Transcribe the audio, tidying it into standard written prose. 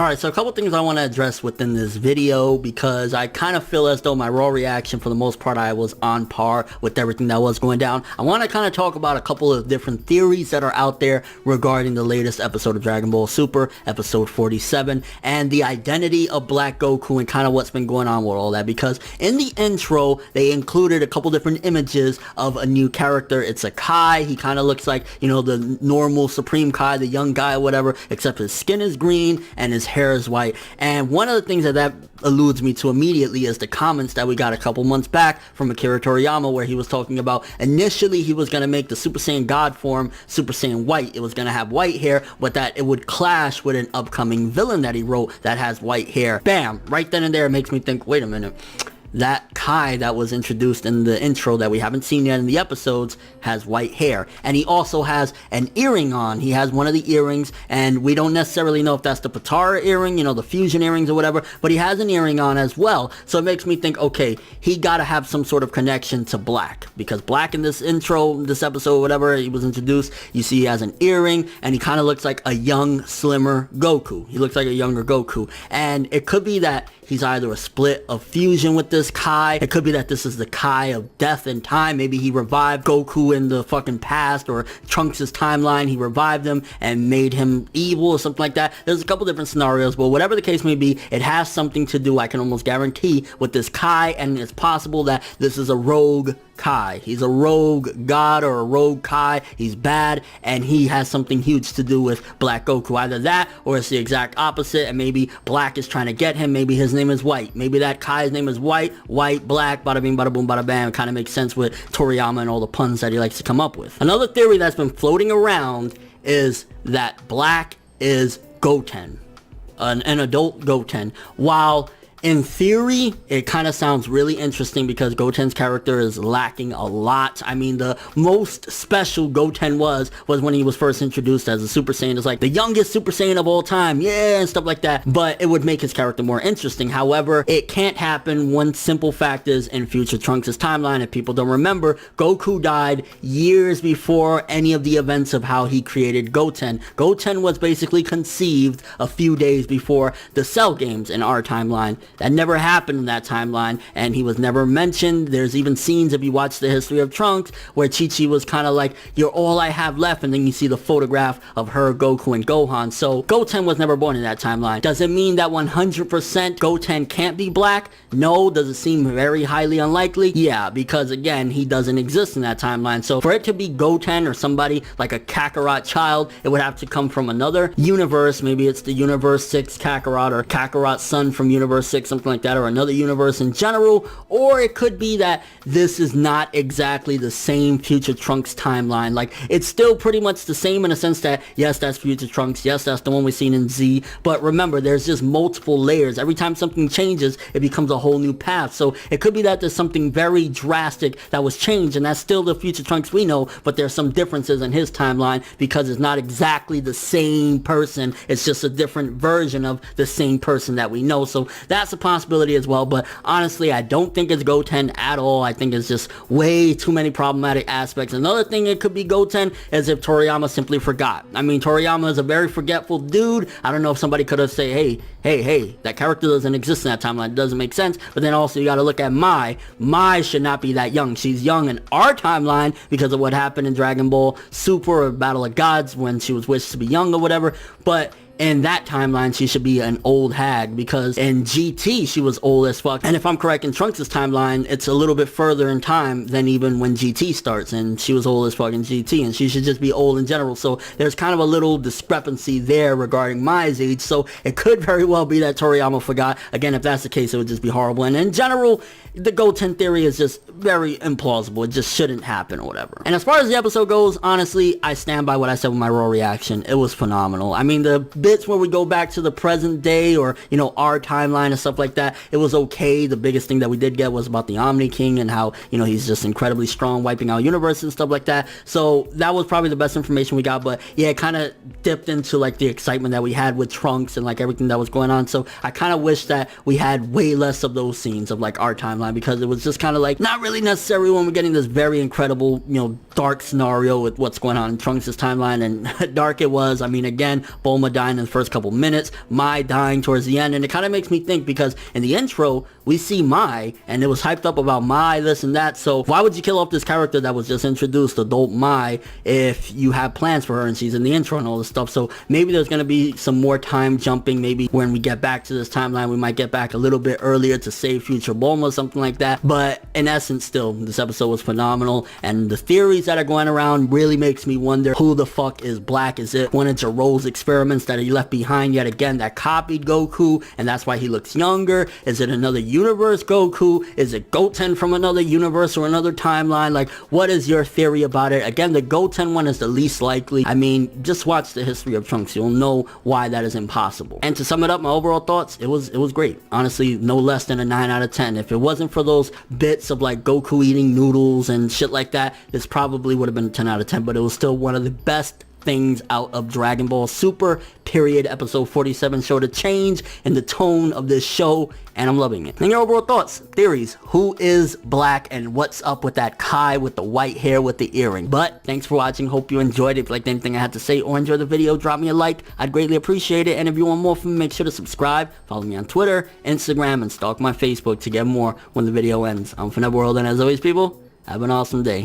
Alright, so a couple things I want to address within this video because I kind of feel as though my raw reaction, for the most part, I was on par with everything that was going down. I want to kind of talk about a couple of different theories that are out there regarding the latest episode of Dragon Ball Super, episode 47, and the identity of Black Goku and kind of what's been going on with all that, because in the intro, they included a couple different images of a new character. It's a Kai. He kind of looks like, you know, the normal Supreme Kai, the young guy or whatever, except his skin is green and his hair is white. And one of the things that alludes me to immediately is the comments that we got a couple months back from Akira Toriyama, where he was talking about initially he was going to make the Super Saiyan God form Super Saiyan white. It was going to have white hair, but that it would clash with an upcoming villain that he wrote that has white hair. Bam! Right then and there, it makes me think, wait a minute. That Kai that was introduced in the intro that we haven't seen yet in the episodes has white hair. And he also has an earring on. He has one of the earrings, and we don't necessarily know if that's the Patara earring, you know, the fusion earrings or whatever, but he has an earring on as well. So it makes me think, okay, he gotta have some sort of connection to Black, because Black in this intro, this episode, whatever, he was introduced, you see he has an earring, and he kind of looks like a young, slimmer Goku. He looks like a younger Goku. And it could be that he's either a split of fusion with this Kai. It could be that this is the Kai of death and time. Maybe he revived Goku in the fucking past, or Trunks' timeline. He revived him and made him evil or something like that. There's a couple different scenarios, but whatever the case may be, it has something to do, I can almost guarantee, with this Kai, and it's possible that this is a rogue Kai. He's a rogue god or a rogue Kai. He's bad, and he has something huge to do with Black Goku. Either that, or it's the exact opposite, and maybe Black is trying to get him. Maybe his name is White. Maybe that Kai's name is White, Black, bada bing, bada boom, bada bam. It kind of makes sense with Toriyama and all the puns that he likes to come up with. Another theory that's been floating around is that Black is Goten, an adult Goten, while in theory, it kind of sounds really interesting because Goten's character is lacking a lot. I mean, the most special Goten was when he was first introduced as a Super Saiyan. It's like the youngest Super Saiyan of all time, yeah, and stuff like that. But it would make his character more interesting. However, it can't happen. One simple fact is, in future Trunks' timeline, if people don't remember, Goku died years before any of the events of how he created Goten. Goten was basically conceived a few days before the Cell games in our timeline. That never happened in that timeline, and he was never mentioned. There's even scenes, if you watch the history of Trunks, where Chi-Chi was kind of like, you're all I have left, and then you see the photograph of her, Goku, and Gohan. So Goten was never born in that timeline. Does it mean that 100% Goten can't be Black? No. Does it seem very highly unlikely? Yeah, because again, he doesn't exist in that timeline. So for it to be Goten or somebody like a Kakarot child, it would have to come from another universe. Maybe it's the Universe 6 Kakarot, or Kakarot's son from Universe 6, something like that, or another universe in general. Or it could be that this is not exactly the same future Trunks timeline. Like, it's still pretty much the same in a sense that, yes, that's future Trunks, yes, that's the one we've seen in Z, but remember, there's just multiple layers. Every time something changes, it becomes a whole new path. So it could be that there's something very drastic that was changed, and that's still the future Trunks we know, but there's some differences in his timeline because it's not exactly the same person. It's just a different version of the same person that we know. So that's a possibility as well, but honestly, I don't think it's Goten at all. I think it's just way too many problematic aspects. Another thing it could be Goten is if Toriyama simply forgot. I mean, Toriyama is a very forgetful dude. I don't know if somebody could have said, hey, that character doesn't exist in that timeline. It doesn't make sense. But then also you got to look at Mai. Mai should not be that young. She's young in our timeline because of what happened in Dragon Ball Super or Battle of Gods when she was wished to be young or whatever. But in that timeline, she should be an old hag, because in GT, she was old as fuck. And if I'm correct, in Trunks' timeline, it's a little bit further in time than even when GT starts, and she was old as fuck in GT, and she should just be old in general. So there's kind of a little discrepancy there regarding Mai's age, so it could very well be that Toriyama forgot. Again, if that's the case, it would just be horrible. And in general, the Goten theory is just very implausible. It just shouldn't happen or whatever. And as far as the episode goes, honestly, I stand by what I said with my raw reaction. It was phenomenal. I mean, the bits where we go back to the present day, or, you know, our timeline and stuff like that, it was okay. The biggest thing that we did get was about the Omni King and how, you know, he's just incredibly strong, wiping out universes and stuff like that. So that was probably the best information we got. But yeah, it kind of dipped into like the excitement that we had with Trunks and like everything that was going on. So I kind of wish that we had way less of those scenes of like our timeline, because it was just kind of like not really necessary when we're getting this very incredible, you know, dark scenario with what's going on in Trunks' timeline. And dark it was. I mean, again, Bulma dying dying in the first couple minutes, Mai dying towards the end, and it kind of makes me think, because in the intro, we see Mai, and it was hyped up about Mai, this and that, so why would you kill off this character that was just introduced, adult Mai, if you have plans for her and she's in the intro and all this stuff? So maybe there's going to be some more time jumping. Maybe when we get back to this timeline, we might get back a little bit earlier to save future Bulma or something like that. But in essence, still, this episode was phenomenal, and the theories that are going around really makes me wonder, who the fuck is Black? Is it one of Jiro's experiments that he left behind yet again that copied Goku, and that's why he looks younger? Is it another universe Goku? Is it Goten from another universe or another timeline? Like, what is your theory about it? Again, the Goten one is the least likely. I mean, just watch the history of Trunks, you'll know why that is impossible. And to sum it up, my overall thoughts, it was great. Honestly, no less than a 9 out of 10. If it wasn't for those bits of like Goku eating noodles and shit like that, this probably would have been a 10 out of 10, but it was still one of the best things out of Dragon Ball Super, period. Episode 47 showed a change in the tone of this show, and I'm loving it. And your overall thoughts, theories, who is Black, and what's up with that Kai with the white hair with the earring? But thanks for watching, hope you enjoyed it. If you liked anything I had to say or enjoyed the video, drop me a like, I'd greatly appreciate it. And if you want more from me, make sure to subscribe, follow me on Twitter, Instagram, and stalk my Facebook to get more when the video ends. I'm Finette World, and as always, people, have an awesome day.